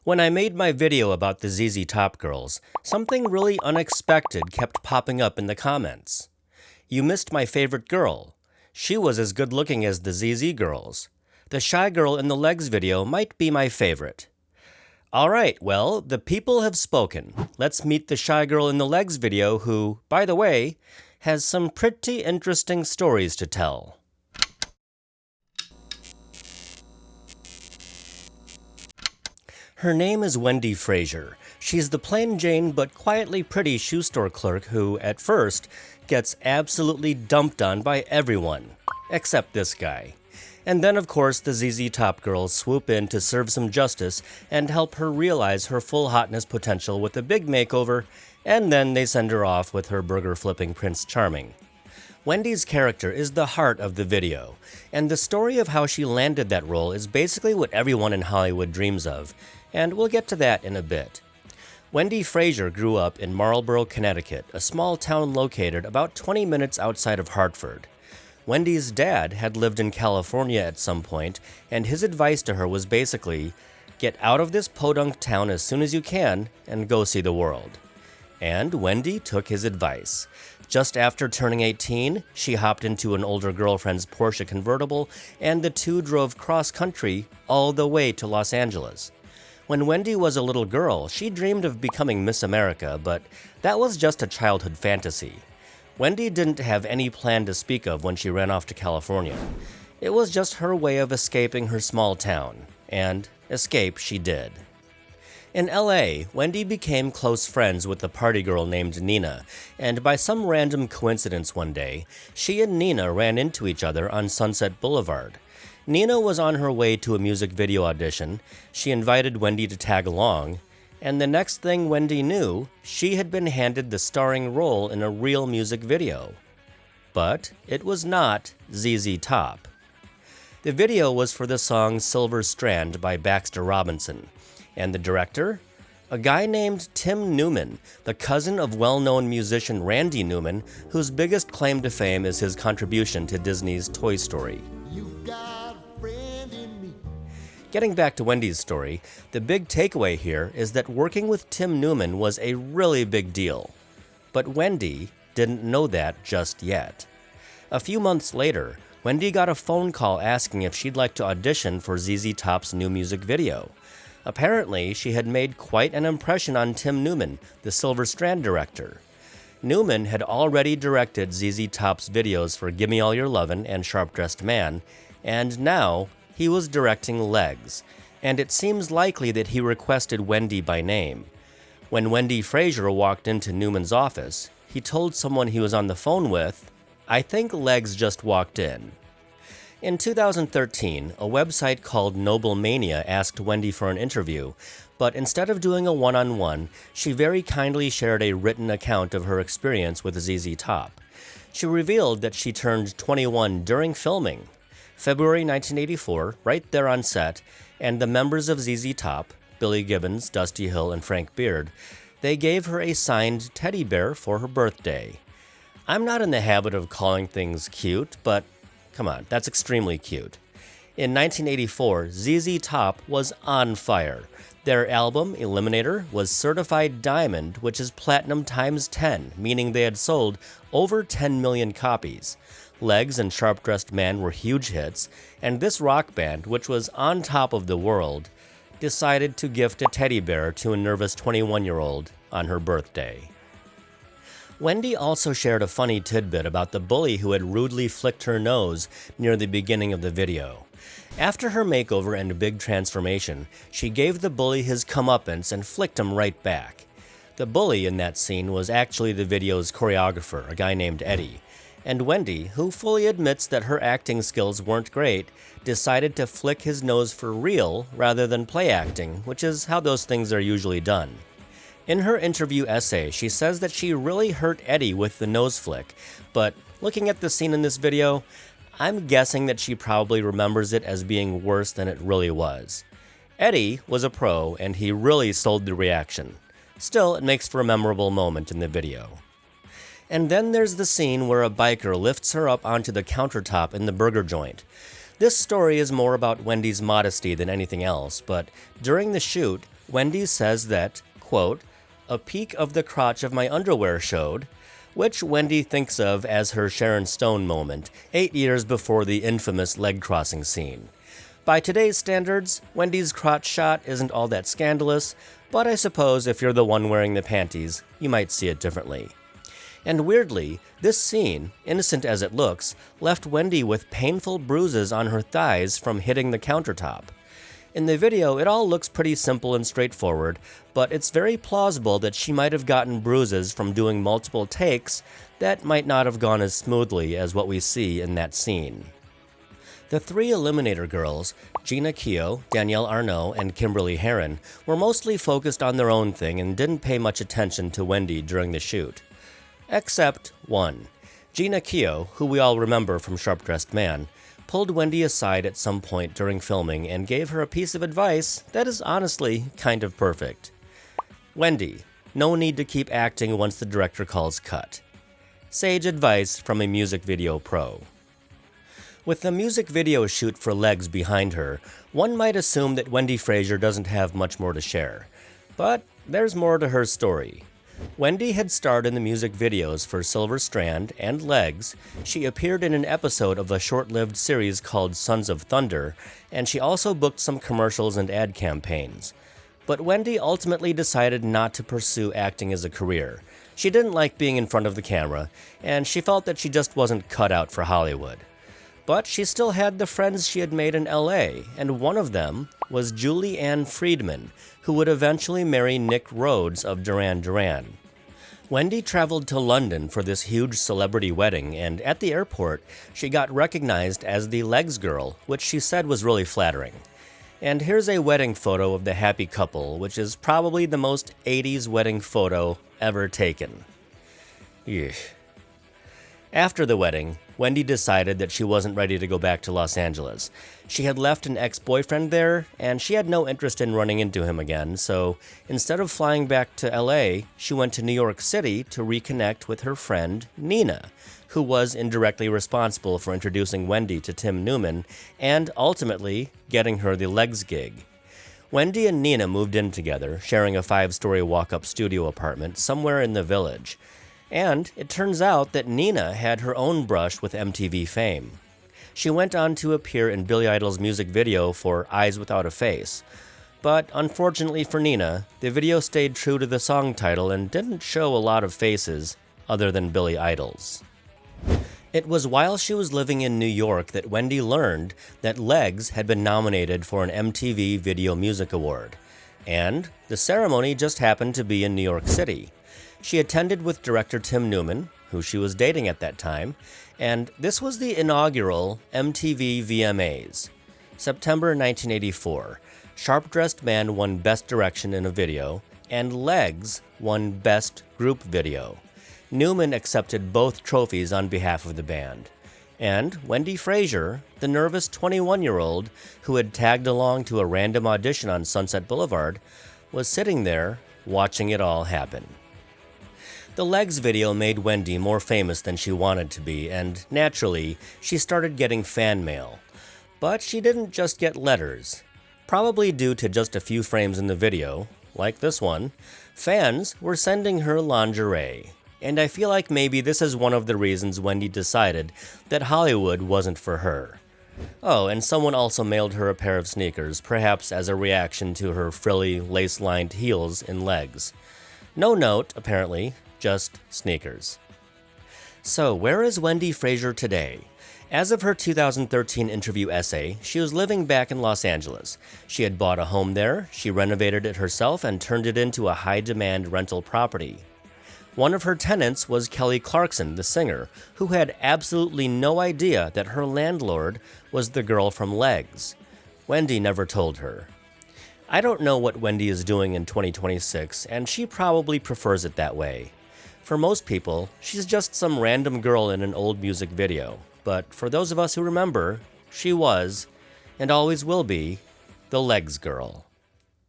When I made my video about the ZZ Top girls, something really unexpected kept popping up in the comments. You missed my favorite girl. She was as good looking as the ZZ girls. The shy girl in the legs video might be my favorite. Alright, well, the people have spoken. Let's meet the shy girl in the legs video who, by the way, has some pretty interesting stories to tell. Her name is Wendy Frazier. She's the plain Jane but quietly pretty shoe store clerk who, at first, gets absolutely dumped on by everyone, except this guy. And then, of course, the ZZ Top girls swoop in to serve some justice and help her realize her full hotness potential with a big makeover, and then they send her off with her burger-flipping Prince Charming. Wendy's character is the heart of the video, and the story of how she landed that role is basically what everyone in Hollywood dreams of, and we'll get to that in a bit. Wendy Frazier grew up in Marlborough, Connecticut, a small town located about 20 minutes outside of Hartford. Wendy's dad had lived in California at some point, and his advice to her was basically, get out of this podunk town as soon as you can and go see the world. And Wendy took his advice. Just after turning 18, she hopped into an older girlfriend's Porsche convertible, and the two drove cross-country all the way to Los Angeles. When Wendy was a little girl, she dreamed of becoming Miss America, but that was just a childhood fantasy. Wendy didn't have any plan to speak of when she ran off to California. It was just her way of escaping her small town, and escape she did. In LA, Wendy became close friends with a party girl named Nina, and by some random coincidence one day, she and Nina ran into each other on Sunset Boulevard. Nina was on her way to a music video audition. She invited Wendy to tag along, and the next thing Wendy knew, she had been handed the starring role in a real music video. But it was not ZZ Top. The video was for the song Silver Strand by Baxter Robinson, and the director? A guy named Tim Newman, the cousin of well-known musician Randy Newman, whose biggest claim to fame is his contribution to Disney's Toy Story. Getting back to Wendy's story, the big takeaway here is that working with Tim Newman was a really big deal. But Wendy didn't know that just yet. A few months later, Wendy got a phone call asking if she'd like to audition for ZZ Top's new music video. Apparently, she had made quite an impression on Tim Newman, the Silver Strand director. Newman had already directed ZZ Top's videos for Gimme All Your Lovin' and Sharp Dressed Man, and now he was directing Legs, and it seems likely that he requested Wendy by name. When Wendy Frazier walked into Newman's office, he told someone he was on the phone with, "I think Legs just walked in." In 2013, a website called Noble Mania asked Wendy for an interview, but instead of doing a one-on-one, she very kindly shared a written account of her experience with ZZ Top. She revealed that she turned 21 during filming, February 1984, right there on set, and the members of ZZ Top, Billy Gibbons, Dusty Hill, and Frank Beard, they gave her a signed teddy bear for her birthday. I'm not in the habit of calling things cute, but come on, that's extremely cute. In 1984, ZZ Top was on fire. Their album, Eliminator, was certified diamond, which is platinum times 10, meaning they had sold over 10 million copies. Legs and Sharp Dressed Man were huge hits, and this rock band, which was on top of the world, decided to gift a teddy bear to a nervous 21-year-old on her birthday. Wendy also shared a funny tidbit about the bully who had rudely flicked her nose near the beginning of the video. After her makeover and big transformation, she gave the bully his comeuppance and flicked him right back. The bully in that scene was actually the video's choreographer, a guy named Eddie. And Wendy, who fully admits that her acting skills weren't great, decided to flick his nose for real rather than play acting, which is how those things are usually done. In her interview essay, she says that she really hurt Eddie with the nose flick, but looking at the scene in this video, I'm guessing that she probably remembers it as being worse than it really was. Eddie was a pro, and he really sold the reaction. Still, it makes for a memorable moment in the video. And then there's the scene where a biker lifts her up onto the countertop in the burger joint. This story is more about Wendy's modesty than anything else, but during the shoot, Wendy says that, quote, "a peek of the crotch of my underwear showed," which Wendy thinks of as her Sharon Stone moment, 8 years before the infamous leg crossing scene. By today's standards, Wendy's crotch shot isn't all that scandalous, but I suppose if you're the one wearing the panties, you might see it differently. And weirdly, this scene, innocent as it looks, left Wendy with painful bruises on her thighs from hitting the countertop. In the video, it all looks pretty simple and straightforward, but it's very plausible that she might have gotten bruises from doing multiple takes that might not have gone as smoothly as what we see in that scene. The three Eliminator girls, Gina Keogh, Danielle Arnaud, and Kimberly Herron, were mostly focused on their own thing and didn't pay much attention to Wendy during the shoot. Except one. Gina Keogh, who we all remember from Sharp Dressed Man, pulled Wendy aside at some point during filming and gave her a piece of advice that is honestly kind of perfect. "Wendy, no need to keep acting once the director calls cut." Sage advice from a music video pro. With the music video shoot for Legs behind her, one might assume that Wendy Frazier doesn't have much more to share. But there's more to her story. Wendy had starred in the music videos for Silver Strand and Legs. She appeared in an episode of a short-lived series called Sons of Thunder, and she also booked some commercials and ad campaigns. But Wendy ultimately decided not to pursue acting as a career. She didn't like being in front of the camera, and she felt that she just wasn't cut out for Hollywood. But she still had the friends she had made in LA, and one of them was Julie Ann Friedman, who would eventually marry Nick Rhodes of Duran Duran. Wendy traveled to London for this huge celebrity wedding, and at the airport, she got recognized as the Legs girl, which she said was really flattering. And here's a wedding photo of the happy couple, which is probably the most 80s wedding photo ever taken. Eugh. After the wedding, Wendy decided that she wasn't ready to go back to Los Angeles. She had left an ex-boyfriend there, and she had no interest in running into him again, so instead of flying back to LA, she went to New York City to reconnect with her friend Nina, who was indirectly responsible for introducing Wendy to Tim Newman and ultimately getting her the Legs gig. Wendy and Nina moved in together, sharing a 5-story walk-up studio apartment somewhere in the Village. And it turns out that Nina had her own brush with MTV fame. She went on to appear in Billy Idol's music video for Eyes Without a Face. But unfortunately for Nina, the video stayed true to the song title and didn't show a lot of faces other than Billy Idol's. It was while she was living in New York that Wendy learned that Legs had been nominated for an MTV Video Music Award. And the ceremony just happened to be in New York City. She attended with director Tim Newman, who she was dating at that time, and this was the inaugural MTV VMAs. September 1984, Sharp Dressed Man won Best Direction in a Video, and Legs won Best Group Video. Newman accepted both trophies on behalf of the band. And Wendy Frazier, the nervous 21-year-old who had tagged along to a random audition on Sunset Boulevard, was sitting there watching it all happen. The Legs video made Wendy more famous than she wanted to be, and naturally, she started getting fan mail. But she didn't just get letters. Probably due to just a few frames in the video, like this one, fans were sending her lingerie. And I feel like maybe this is one of the reasons Wendy decided that Hollywood wasn't for her. Oh, and someone also mailed her a pair of sneakers, perhaps as a reaction to her frilly, lace-lined heels in Legs. No note, apparently, just sneakers. So, where is Wendy Frazier today? As of her 2013 interview essay, she was living back in Los Angeles. She had bought a home there, she renovated it herself, and turned it into a high-demand rental property. One of her tenants was Kelly Clarkson, the singer, who had absolutely no idea that her landlord was the girl from Legs. Wendy never told her. I don't know what Wendy is doing in 2026, and she probably prefers it that way. For most people, she's just some random girl in an old music video. But for those of us who remember, she was, and always will be, the Legs girl.